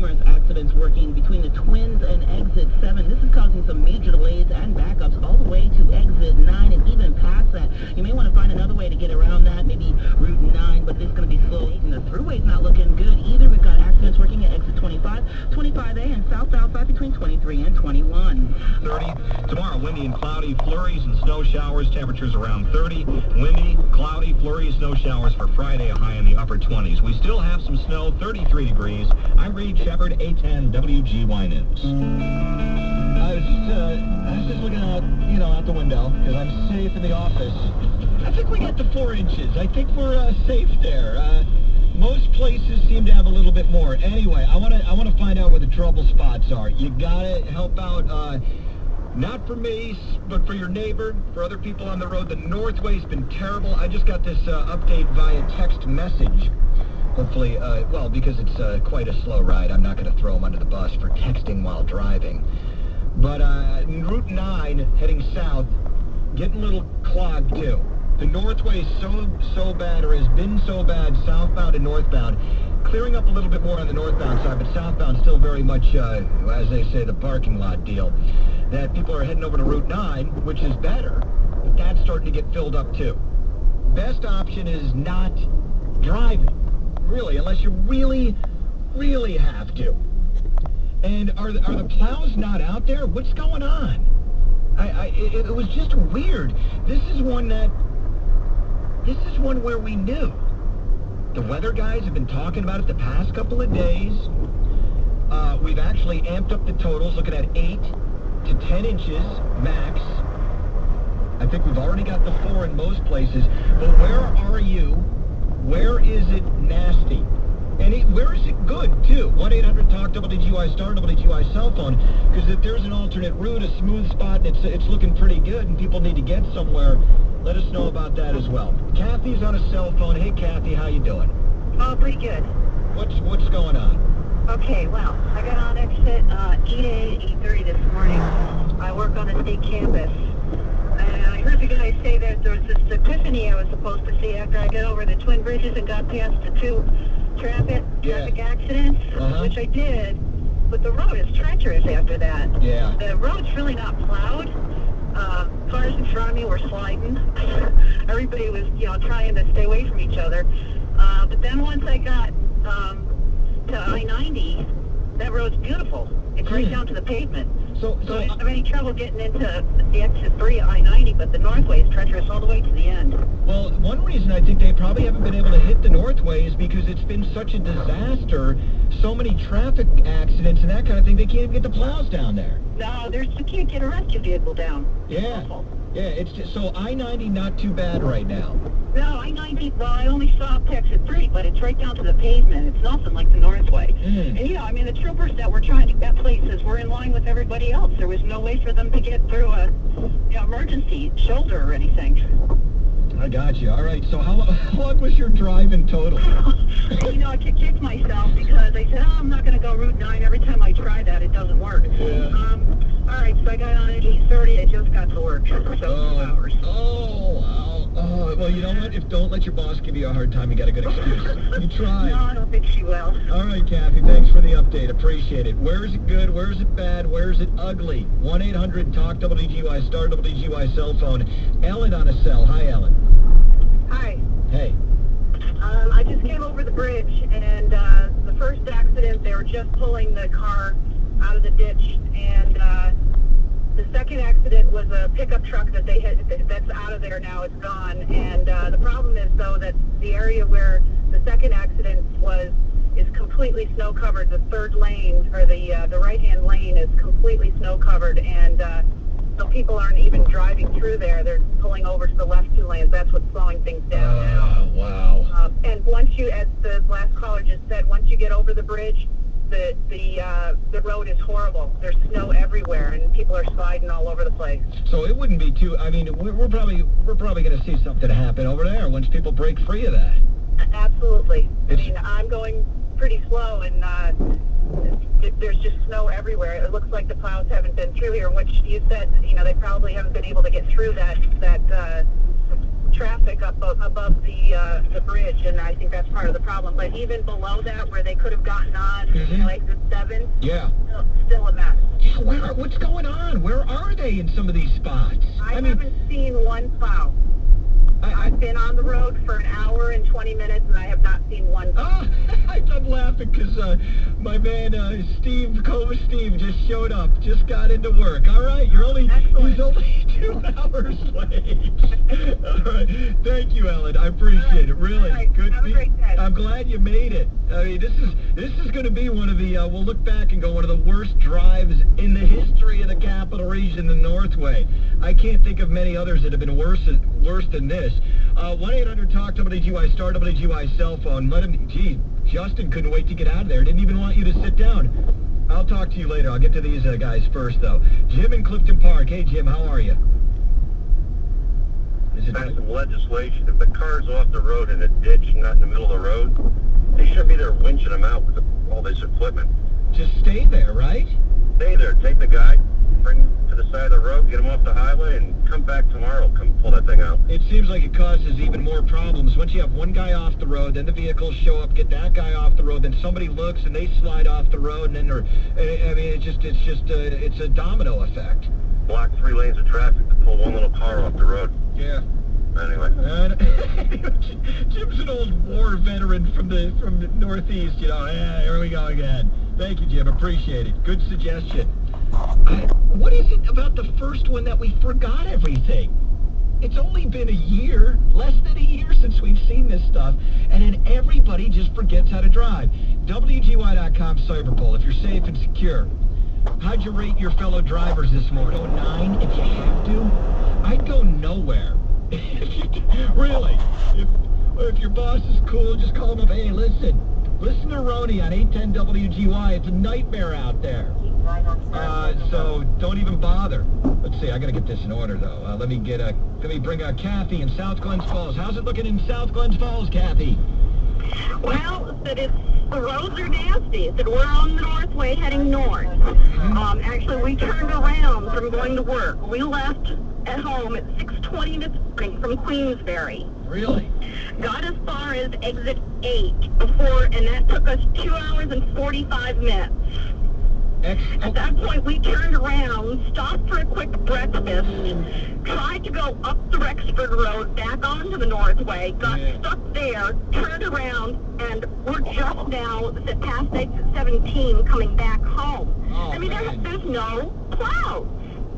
numerous accidents working between the Twins and exit 7. This is causing some major delays and backups all the way to exit 9 and even past that. You may want to find another way to get around that, maybe Route 9, but it's going to be slow. And the thruway's not looking good either. We've got accidents working at exit 25, 25A, and southbound side between 23 and 21. 30. Tomorrow, windy and cloudy, flurries and snow showers. Temperatures around 30. Windy, cloudy, flurries, snow showers for Friday, a high in the upper 20s. We still have some snow, 33 degrees. I'm Reed Shepard, 810 WGY News. I was just looking out, out the window, because I'm safe in the office. I think we got to 4 inches. I think we're safe there. Most places seem to have a little bit more. Anyway, I want to find out where the trouble spots are. You gotta help out, not for me, but for your neighbor, for other people on the road. The Northway's been terrible. I just got this update via text message. Hopefully, because it's quite a slow ride, I'm not going to throw them under the bus for texting while driving. But Route 9, heading south, getting a little clogged, too. The Northway is so bad, or has been so bad, southbound and northbound. Clearing up a little bit more on the northbound side, but southbound still very much, as they say, the parking lot deal. That people are heading over to Route 9, which is better, but that's starting to get filled up, too. Best option is not driving, really, unless you really, really have to. And are the plows not out there? What's going on? It was just weird. This is one where we knew. The weather guys have been talking about it the past couple of days. We've actually amped up the totals, looking at 8 to 10 inches max. I think we've already got the 4 in most places. But where are you? Where is it nasty? And where is it good, too? 1-800-TALK-WGY, star WGY cell phone. Because if there's an alternate route, a smooth spot, and it's looking pretty good, and people need to get somewhere, let us know about that as well. Kathy's on a cell phone. Hey, Kathy, how you doing? Oh, pretty good. What's going on? Okay, well, I got on exit E8 8:30 this morning. I work on a state campus. And I heard the guy say that there was this epiphany I was supposed to see after I got over the Twin Bridges and got past the 2 traffic accidents, which I did. But the road is treacherous after that. Yeah. The road's really not plowed. Cars in front of me were sliding. Everybody was, trying to stay away from each other. But then once I got to I-90, that road's beautiful. It's right down to the pavement. So I don't have any trouble getting into the exit 3 at I-90, but the Northway is treacherous all the way to the end. Well, one reason I think they probably haven't been able to hit the Northway is because it's been such a disaster. So many traffic accidents and that kind of thing, they can't even get the plows down there. No, you can't get a rescue vehicle down. Yeah. Yeah, it's just, so I-90 not too bad right now. No, I-90, well, I only saw up to exit 3, but it's right down to the pavement. It's nothing like the Northway. And, the troopers that were trying to get places were in line with everybody else. There was no way for them to get through a emergency shoulder or anything. I got you. All right, so how long was your drive in total? I could kick myself because I said, I'm not going to go Route 9. Every time I try that, it doesn't work. Yeah. All right, so I got on at 8:30. I just got to work. So 2 hours. Oh, wow. Oh, well, you know what? Don't let your boss give you a hard time. You got a good excuse. You tried. No, I don't think she will. All right, Kathy, thanks for the update. Appreciate it. Where is it good? Where is it bad? Where is it ugly? 1-800-TALK-WGY, star WGY cell phone. Ellen on a cell. Hi, Ellen. Hi. Hey. I just came over the bridge, and the first accident, they were just pulling the car out of the ditch, and the second accident was a pickup truck that they had that's out of there now. It's gone, and the problem is, though, that the area where the second accident is completely snow covered. The third lane, or the right-hand lane, is completely snow covered, and so people aren't even driving through there. They're pulling over to the left 2 lanes. That's what's slowing things down now. Wow. And once you, as the last caller just said, once you get over the bridge, the road is horrible. There's snow everywhere, and people are sliding all over the place. So it wouldn't be too. I mean, we're probably going to see something happen over there once people break free of that. Absolutely. I'm going pretty slow, and there's just snow everywhere. It looks like the plows haven't been through here, which you said, they probably haven't been able to get through that traffic up above the bridge, and I think that's part of the problem. But even below that, where they could have gotten on, exit 7, yeah, still a mess. Yeah, what's going on? Where are they in some of these spots? I haven't seen one plow. I've been on the road for an hour and 20 minutes, and I have not seen one plow. I'm laughing because my man Steve just showed up, just got into work. All right, he's only 2 hours late. All right, thank you, Ellen. I appreciate it. Really, right. good. Have a great day. I'm glad you made it. I mean, this is going to be one of the. We'll look back and go one of the worst drives in the history of the Capital Region, the Northway. I can't think of many others that have been worse than this. 1-800-TALK-WGY, star WGY cell phone. Let him. Gee, Justin couldn't wait to get out of there. Didn't even want you to sit down. I'll talk to you later. I'll get to these guys first, though. Jim in Clifton Park. Hey, Jim, how are you? Pass some legislation. If the car's off the road in a ditch, not in the middle of the road, they shouldn't be there winching them out with all this equipment. Just stay there, right? Stay there. Take the guy, bring him to the side of the road, get him off the highway, and come back tomorrow. Come pull that thing out. It seems like it causes even more problems. Once you have one guy off the road, then the vehicles show up, get that guy off the road, then somebody looks and they slide off the road, and then I mean, it's a domino effect. Block 3 lanes of traffic to pull one little car off the road. Yeah. Anyway. Jim's an old war veteran from the Northeast, you know. Yeah, here we go again. Thank you, Jim. Appreciate it. Good suggestion. What is it about the first one that we forgot everything? It's only been a year, less than a year since we've seen this stuff, and then everybody just forgets how to drive. WGY.com Cyberpole, if you're safe and secure. How'd you rate your fellow drivers this morning? Go 9 if you have to? I'd go nowhere. Really. If your boss is cool, just call him up. Hey, listen to Roney on 810 WGY. It's a nightmare out there. So don't even bother. Let's see. I gotta get this in order though. Let me bring Kathy in South Glens Falls. How's it looking in South Glens Falls, Kathy? Well, the roads are nasty. We're on the Northway heading north. Actually, we turned around from going to work. We left at home at 6:20 this morning from Queensbury. Really? Got as far as exit 8 before, and that took us 2 hours and 45 minutes. At that point, we turned around, stopped for a quick breakfast, tried to go up the Rexford Road back onto the Northway, got stuck there, turned around, and we're just now past exit 17 coming back home. Oh, I mean, there's no plows.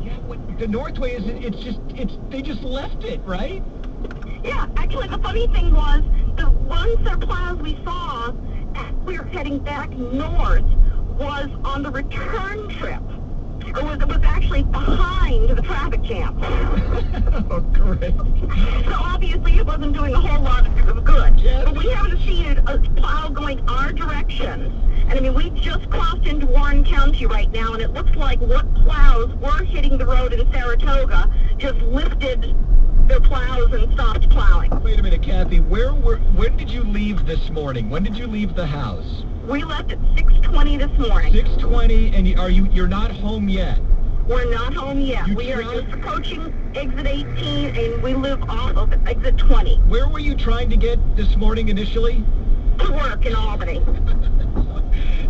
Yeah, the Northway they just left it, right? Yeah, actually, the funny thing was, the one set of plows we saw as we were heading back north was on the return trip. It was actually behind the traffic jam. Oh, great. So obviously it wasn't doing a whole lot of good. Yeah. But we haven't seen a plow going our direction. And I mean, we just crossed into Warren County right now, and it looks like what plows were hitting the road in Saratoga just lifted their plows and stopped plowing. Wait a minute, Kathy. When did you leave this morning? When did you leave the house? We left at 6:20 this morning. 6:20, and you're not home yet? We're not home yet. We are just approaching exit 18, and we live off of exit 20. Where were you trying to get this morning initially? To work in Albany.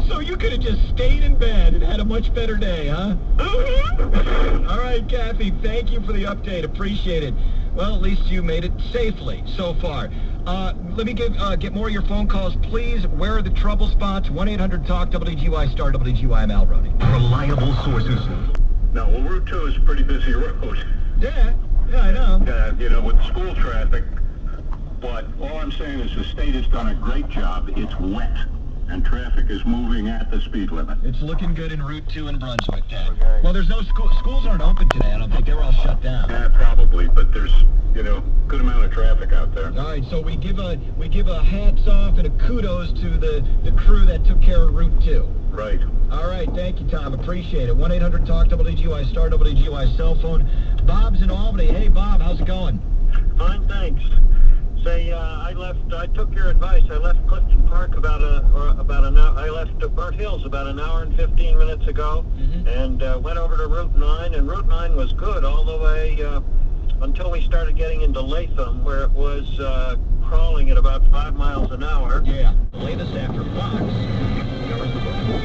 So you could have just stayed in bed and had a much better day, huh? Mm-hmm. All right, Kathy, thank you for the update. Appreciate it. Well, at least you made it safely so far. Let me get more of your phone calls, please. Where are the trouble spots? 1-800-TALK-WGY, star WGY Al Roney. Reliable sources. No, well, Route 2 is a pretty busy road. Yeah, I know. You know, with school traffic. But all I'm saying is the state has done a great job. It's wet, and traffic is moving at the speed limit. It's looking good in Route 2 in Brunswick, Dad. Okay. Well, there's no schools aren't open today. I don't think they were all shut down. Yeah, probably, but there's, good amount of traffic out there. All right, so we give a hats off and a kudos to the crew that took care of Route 2. Right. All right, thank you, Tom. Appreciate it. 1-800-TALK-WGY, star WGY cell phone. Bob's in Albany. Hey, Bob, how's it going? Fine, thanks. Say, I took your advice. I left Clifton Park about an hour. I left Burt Hills about an hour and 15 minutes ago, and went over to Route 9. And Route 9 was good all the way until we started getting into Latham, where it was crawling at about 5 miles an hour. Yeah. Latest after Fox covers the book.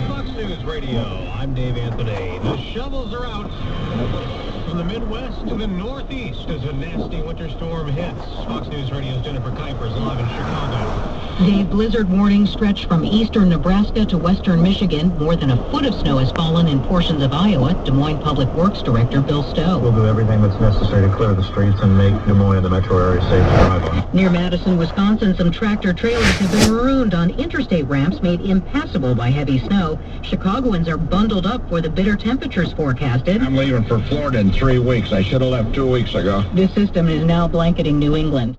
Fox News Radio. I'm Dave Anthony. The shovels are out. From the Midwest to the Northeast as a nasty winter storm hits. Fox News Radio's Jennifer Kuiper is live in Chicago. Dave, blizzard warnings stretch from eastern Nebraska to western Michigan. More than a foot of snow has fallen in portions of Iowa. Des Moines Public Works Director Bill Stowe. We'll do everything that's necessary to clear the streets and make Des Moines and the metro area safe to drive on. Near Madison, Wisconsin, some tractor trailers have been marooned on interstate ramps made impassable by heavy snow. Chicagoans are bundled up for the bitter temperatures forecasted. I'm leaving for Florida in 3 weeks. I should have left 2 weeks ago. This system is now blanketing New England.